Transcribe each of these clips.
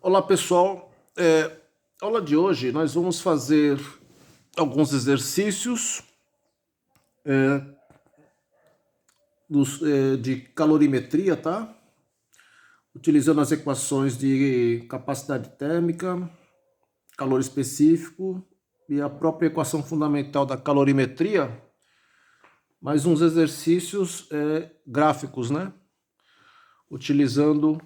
Olá pessoal, aula de hoje nós vamos fazer alguns exercícios de calorimetria, tá? Utilizando as equações de capacidade térmica, calor específico e a própria equação fundamental da calorimetria, mais uns exercícios gráficos, né? Utilizando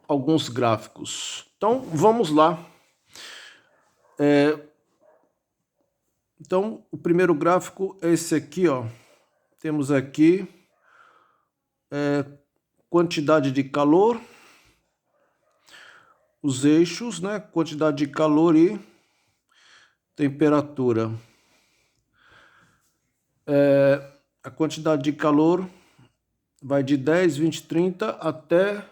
alguns gráficos. Então vamos lá. Então, o primeiro gráfico é esse aqui, ó. Temos aqui quantidade de calor, os eixos, né? Quantidade de calor e temperatura. A quantidade de calor vai de 10, 20, 30 até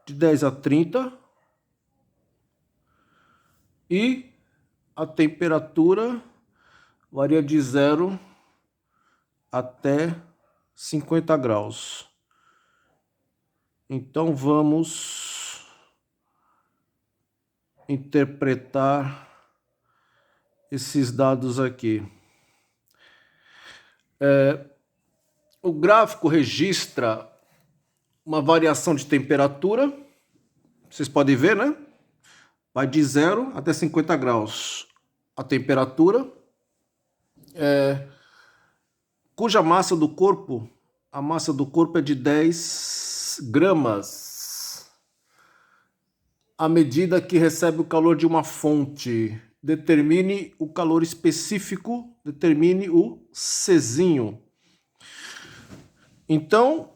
de 10 a 30. E a temperatura varia de 0 até 50 graus. Então vamos interpretar esses dados aqui. O gráfico registra uma variação de temperatura, vocês podem ver, né? Vai de 0 até 50 graus a temperatura, cuja massa do corpo, a massa do corpo é de 10 gramas. À medida que recebe o calor de uma fonte, determine o calor específico, determine o Czinho. Então,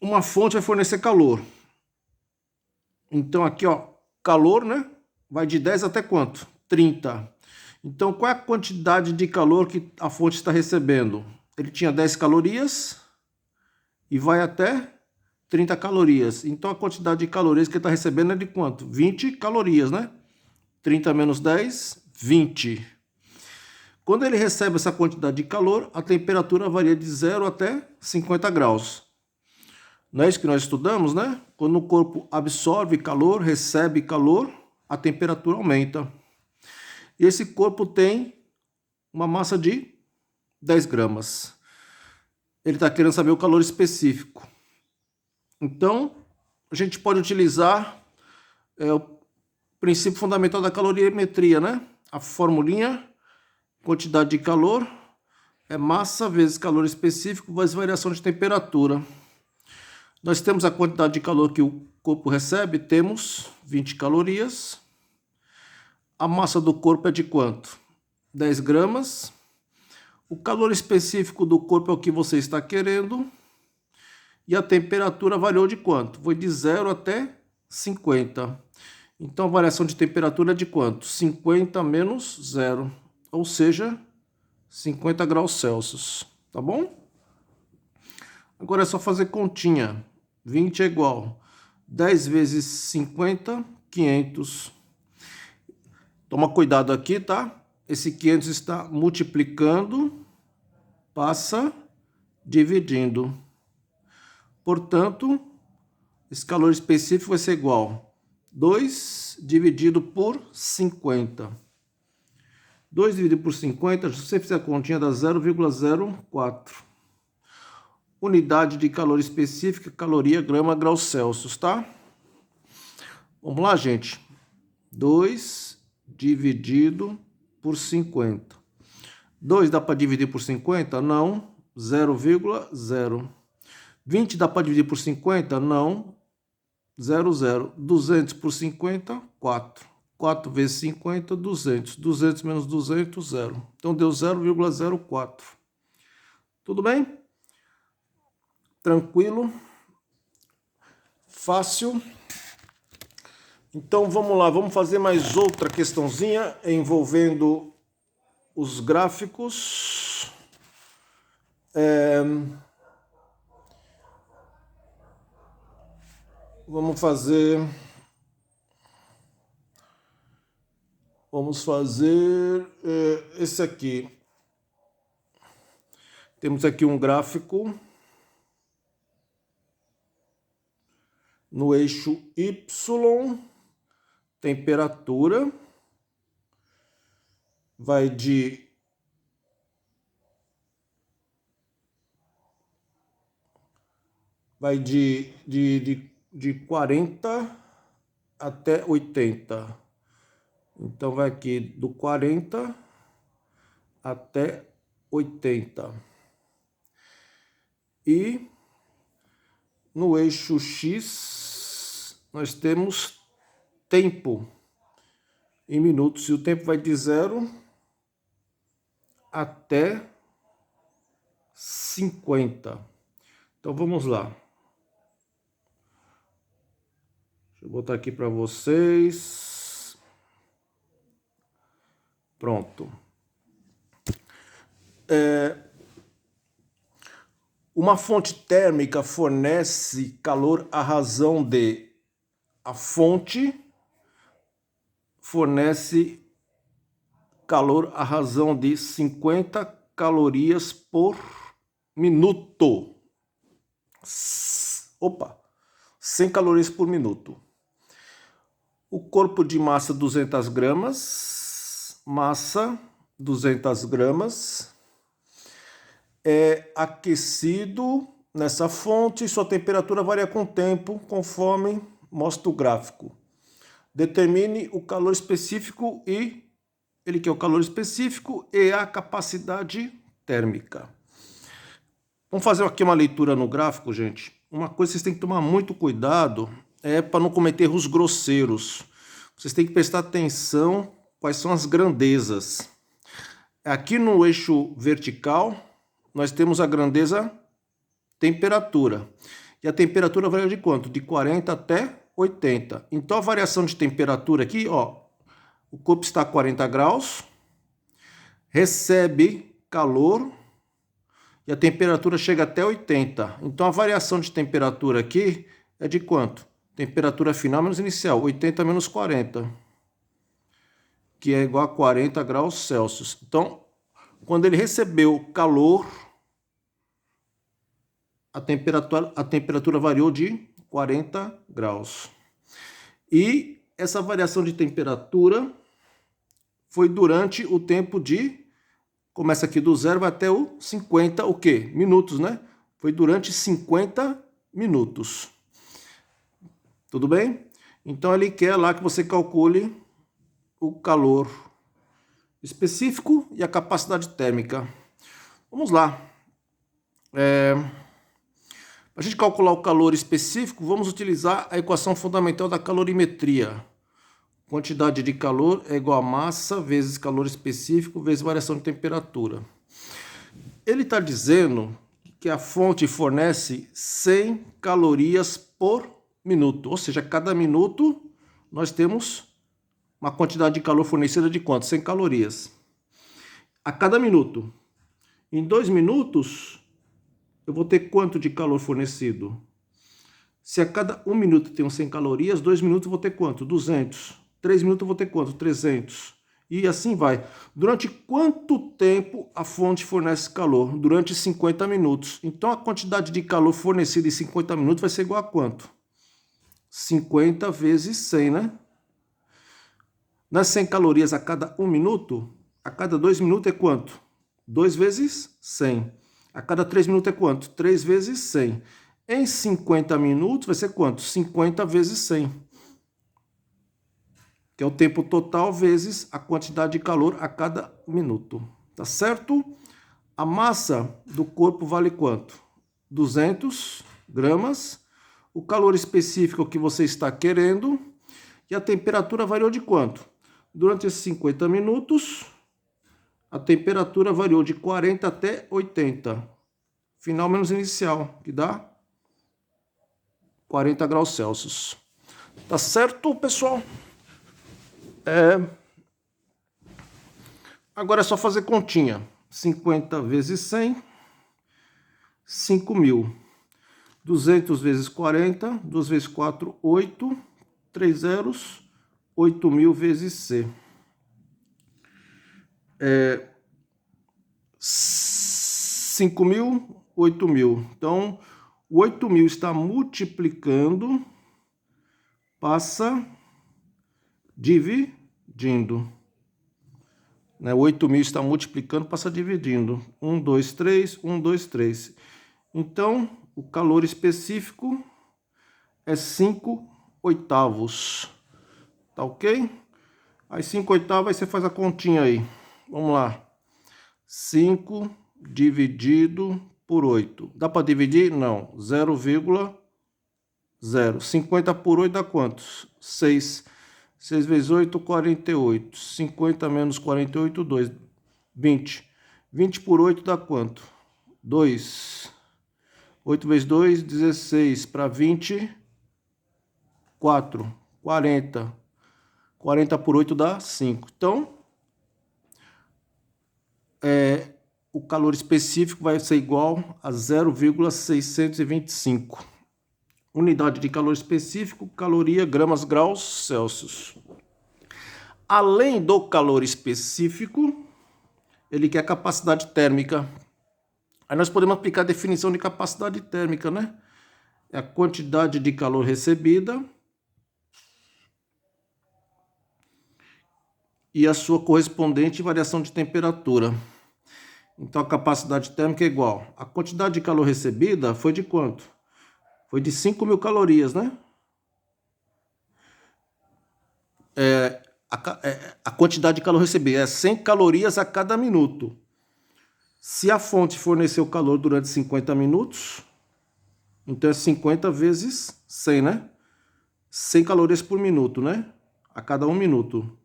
uma fonte vai fornecer calor. Então aqui, ó, calor, né? Vai de 10 até quanto? 30. Então, qual é a quantidade de calor que a fonte está recebendo? Ele tinha 10 calorias e vai até 30 calorias. Então, a quantidade de calorias que ele está recebendo é de quanto? 20 calorias, né? 30 menos 10, 20. Quando ele recebe essa quantidade de calor, a temperatura varia de 0 até 50 graus. Não é isso que nós estudamos, né? Quando o corpo absorve calor, recebe calor, a temperatura aumenta. E esse corpo tem uma massa de 10 gramas. Ele está querendo saber o calor específico. Então, a gente pode utilizar o princípio fundamental da calorimetria, né? A formulinha, quantidade de calor, é massa vezes calor específico vezes variação de temperatura. Nós temos a quantidade de calor que o corpo recebe, temos 20 calorias. A massa do corpo é de quanto? 10 gramas. O calor específico do corpo é o que você está querendo. E a temperatura variou de quanto? Foi de 0 até 50. Então a variação de temperatura é de quanto? 50 menos 0. Ou seja, 50 graus Celsius. Tá bom? Agora é só fazer continha. 20 é igual 10 vezes 50, 500. Toma cuidado aqui, tá? Esse 500 está multiplicando, passa dividindo. Portanto, esse calor específico vai ser igual 2 dividido por 50. 2 dividido por 50, se você fizer a continha, dá 0,04. Unidade de calor específica, caloria, grama, graus Celsius, tá? Vamos lá, gente. 2 dividido por 50. 2 dá para dividir por 50? Não. 0,0. 20 dá para dividir por 50? Não. 0,0. 200 por 50? 4. 4 vezes 50, 200. 200 menos 200, 0. Então deu 0,04. Tudo bem? Tranquilo? Fácil? Então vamos lá, vamos fazer mais outra questãozinha envolvendo os gráficos. Vamos fazer esse aqui. Temos aqui um gráfico. No eixo Y, temperatura vai de 40 até 80. Então vai aqui do 40 até 80. E no eixo X nós temos tempo em minutos, e o tempo vai de 0 até 50. Então vamos lá. Deixa eu botar aqui para vocês. Pronto. Uma fonte térmica fornece calor à razão de... A fonte fornece calor à razão de 50 calorias por minuto. Opa! 100 calorias por minuto. O corpo de massa 200 gramas, massa 200 gramas, é aquecido nessa fonte e sua temperatura varia com o tempo, conforme mostra o gráfico. Determine o calor específico e ele quer o calor específico e a capacidade térmica. Vamos fazer aqui uma leitura no gráfico, gente. Uma coisa que vocês têm que tomar muito cuidado é para não cometer erros grosseiros. Vocês têm que prestar atenção quais são as grandezas. Aqui no eixo vertical, nós temos a grandeza temperatura. E a temperatura varia de quanto? De 40 até 80. Então a variação de temperatura aqui, ó, o corpo está a 40 graus, recebe calor e a temperatura chega até 80. Então a variação de temperatura aqui é de quanto? Temperatura final menos inicial, 80 menos 40, que é igual a 40 graus Celsius. Então, quando ele recebeu calor, a temperatura variou de 40 graus. E essa variação de temperatura foi durante o tempo de... Começa aqui do 0 até o 50, o quê? Minutos, né? Foi durante 50 minutos. Tudo bem? Então ele quer lá que você calcule o calor específico e a capacidade térmica. Vamos lá. Para a gente calcular o calor específico, vamos utilizar a equação fundamental da calorimetria. Quantidade de calor é igual a massa vezes calor específico vezes variação de temperatura. Ele está dizendo que a fonte fornece 100 calorias por minuto. Ou seja, a cada minuto nós temos uma quantidade de calor fornecida de quanto? 100 calorias. A cada minuto. Em 2 minutos, eu vou ter quanto de calor fornecido? Se a cada 1 minuto tem 100 calorias, 2 minutos eu vou ter quanto? 200. 3 minutos eu vou ter quanto? 300. E assim vai. Durante quanto tempo a fonte fornece calor? Durante 50 minutos. Então a quantidade de calor fornecida em 50 minutos vai ser igual a quanto? 50 vezes 100, né? Nas 100 calorias a cada 1 minuto, a cada 2 minutos é quanto? 2 vezes 100. A cada 3 minutos é quanto? 3 vezes 100. Em 50 minutos vai ser quanto? 50 vezes 100. Que é o tempo total vezes a quantidade de calor a cada minuto. Tá certo? A massa do corpo vale quanto? 200 gramas. O calor específico que você está querendo. E a temperatura variou de quanto? Durante esses 50 minutos, a temperatura variou de 40 até 80. Final menos inicial, que dá 40 graus Celsius. Tá certo, pessoal? Agora é só fazer continha. 50 vezes 100, 5.000. 200 vezes 40, 2 vezes 4, 8. 3 zeros, 8.000 vezes C. 5.000, 8.000. Então, o 8.000 está multiplicando passa dividindo. Né? 8.000 está multiplicando, passa dividindo. 1, 2, 3, 1, 2, 3. Então, o calor específico é 5/8. Tá ok? Aí 5/8, aí você faz a continha aí. Vamos lá. 5 dividido por 8. Dá para dividir? Não. 0,0. 50 por 8 dá quantos? 6. 6 vezes 8, 48. 50 menos 48, 2. 20. 20 por 8 dá quanto? 2. 8 vezes 2, 16. Para 20, 4. 40. 40 por 8 dá 5. Então, o calor específico vai ser igual a 0,625. Unidade de calor específico, caloria, gramas, graus, Celsius. Além do calor específico, ele quer capacidade térmica. Aí nós podemos aplicar a definição de capacidade térmica, né? É a quantidade de calor recebida e a sua correspondente variação de temperatura. Então, a capacidade térmica é igual. A quantidade de calor recebida foi de quanto? Foi de 5.000 calorias, né? A quantidade de calor recebida é 100 calorias a cada minuto. Se a fonte forneceu calor durante 50 minutos, então é 50 vezes 100, né? 100 calorias por minuto, né? A cada 1 minuto.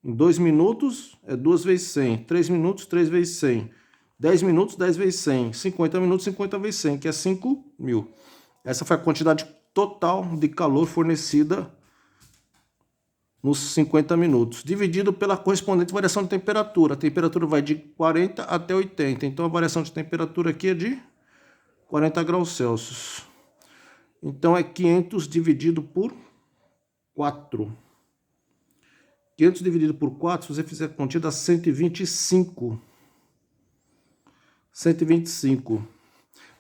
Em 2 minutos é 2 vezes 100. 3 minutos, 3 vezes 100. 10 minutos, 10 vezes 100. 50 minutos, 50 vezes 100, que é 5.000. Essa foi a quantidade total de calor fornecida nos 50 minutos, dividido pela correspondente variação de temperatura. A temperatura vai de 40 até 80. Então, a variação de temperatura aqui é de 40 graus Celsius. Então, é 500 dividido por 4. 500 dividido por 4, se você fizer a continha, dá 125. 125.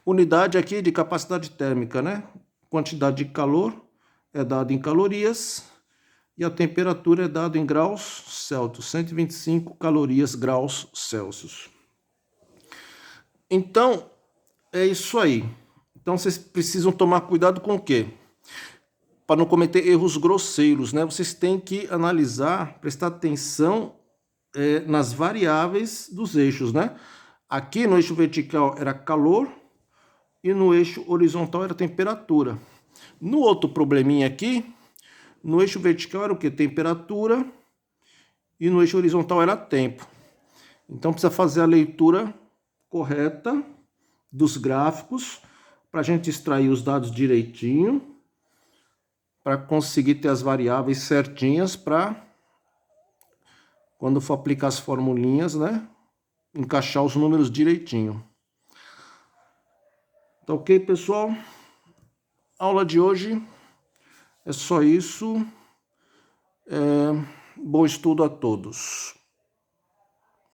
Unidade aqui de capacidade térmica, né? Quantidade de calor é dada em calorias e a temperatura é dada em graus Celsius. 125 calorias graus Celsius. Então, é isso aí. Então, vocês precisam tomar cuidado com o quê? Para não cometer erros grosseiros, né? Vocês têm que analisar, prestar atenção nas variáveis dos eixos, né? Aqui no eixo vertical era calor e no eixo horizontal era temperatura. No outro probleminha aqui, no eixo vertical era o que? Temperatura e no eixo horizontal era tempo. Então precisa fazer a leitura correta dos gráficos para a gente extrair os dados direitinho, para conseguir ter as variáveis certinhas para quando for aplicar as formulinhas, né? Encaixar os números direitinho. Tá ok, pessoal? A aula de hoje é só isso. Bom estudo a todos.